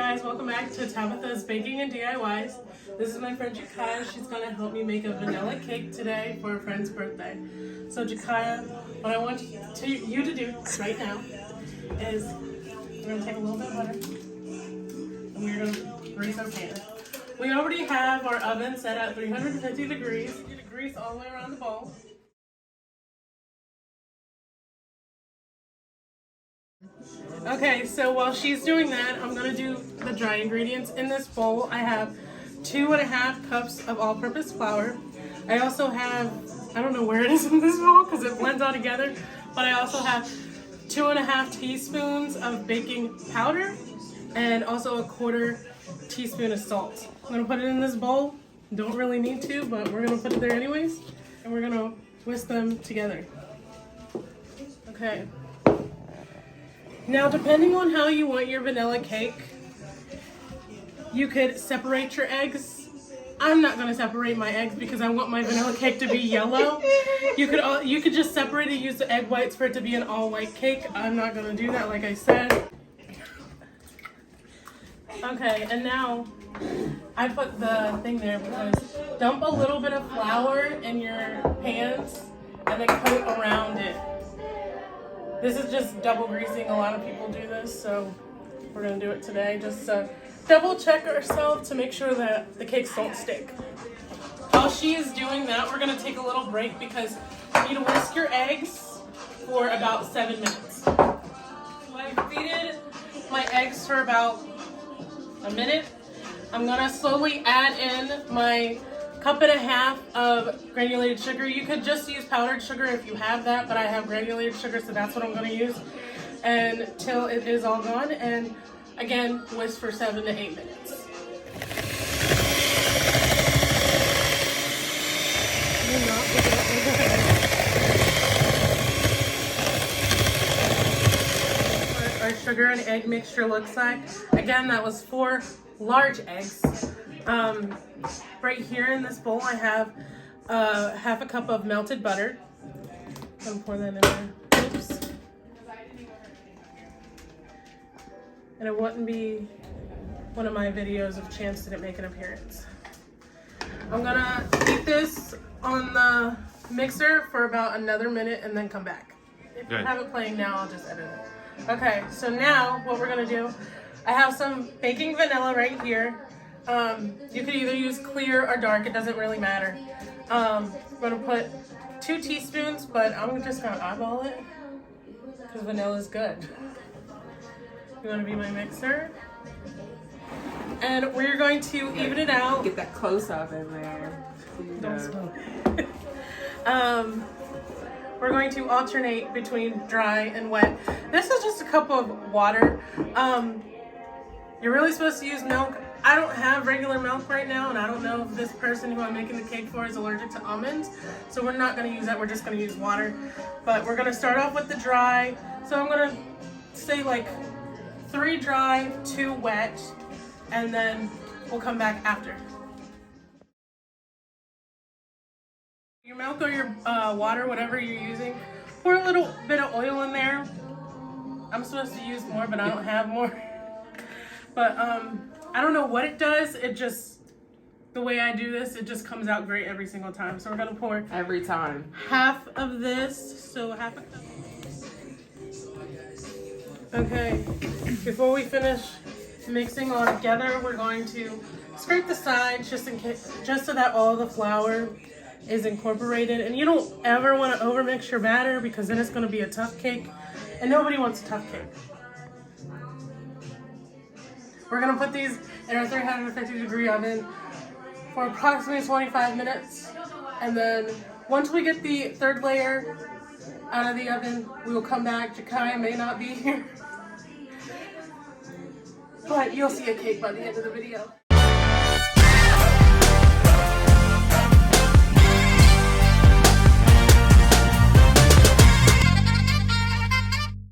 guys, welcome back to Tabitha's Baking and DIYs. This is my friend Jakaya. She's going to help me make a vanilla cake today for a friend's birthday. So Jakaya, what I want you to do right now is we're going to take a little bit of butter and we're going to grease our pan. We already have our oven set at 350 degrees. Grease all the way around the bowl. Okay, so while she's doing that, I'm going to do the dry ingredients. In this bowl, I have 2.5 cups of all-purpose flour. I also have, I don't know where it is in this bowl because it blends all together, but I also have 2.5 teaspoons of baking powder and also 1/4 teaspoon of salt. I'm going to put it in this bowl. Don't really need to, but we're going to put it there anyways, and we're going to whisk them together. Okay. Now, depending on how you want your vanilla cake, you could separate your eggs. I'm not going to separate my eggs because I want my vanilla cake to be yellow. You could just separate it, use the egg whites for it to be an all-white cake. I'm not going to do that, like I said. Okay, and now I put the thing there because dump a little bit of flour in your pans and then coat around it. This is just double greasing. A lot of people do this, so we're going to do it today. Just double check ourselves to make sure that the cakes don't stick. While she is doing that, we're going to take a little break because you need to whisk your eggs for about 7 minutes. So I've heated my eggs for about a minute. I'm going to slowly add in my 1.5 cups of granulated sugar. You could just use powdered sugar if you have that, but I have granulated sugar, so that's what I'm going to use until it is all gone. And again, whisk for 7 to 8 minutes. Our sugar and egg mixture looks like. Again, that was 4 large eggs. Right here in this bowl, I have 1/2 cup of melted butter. I'm gonna pour that in there. Oops. And it wouldn't be one of my videos if Chance didn't make an appearance. I'm gonna keep this on the mixer for about another minute and then come back. If you have it playing now, I'll just edit it. Okay, so now what we're gonna do, I have some baking vanilla right here. You could either use clear or dark, it doesn't really matter. I'm gonna put 2 teaspoons, but I'm just gonna eyeball it because vanilla is good. You wanna be my mixer? And we're going to even it out. Get that close up in there. Don't smoke. We're going to alternate between dry and wet. This is just a cup of water. You're really supposed to use milk. I don't have regular milk right now, and I don't know if this person who I'm making the cake for is allergic to almonds, so we're not going to use that. We're just going to use water. But we're going to start off with the dry. So I'm going to say like 3 dry, 2 wet, and then we'll come back after. Your milk or your water, whatever you're using, pour a little bit of oil in there. I'm supposed to use more, but I don't have more. But I don't know what it does. It just, the way I do this, it just comes out great every single time. So we're gonna pour every time 1/2 of this, so 1/2 cup. Okay, before we finish mixing all together, we're going to scrape the sides just in case, just so that all the flour is incorporated. And you don't ever want to overmix your batter because then it's going to be a tough cake, and nobody wants a tough cake. We're going to put these in our 350 degree oven for approximately 25 minutes. And then once we get the 3rd layer out of the oven, we will come back. Jakaya may not be here, but you'll see a cake by the end of the video.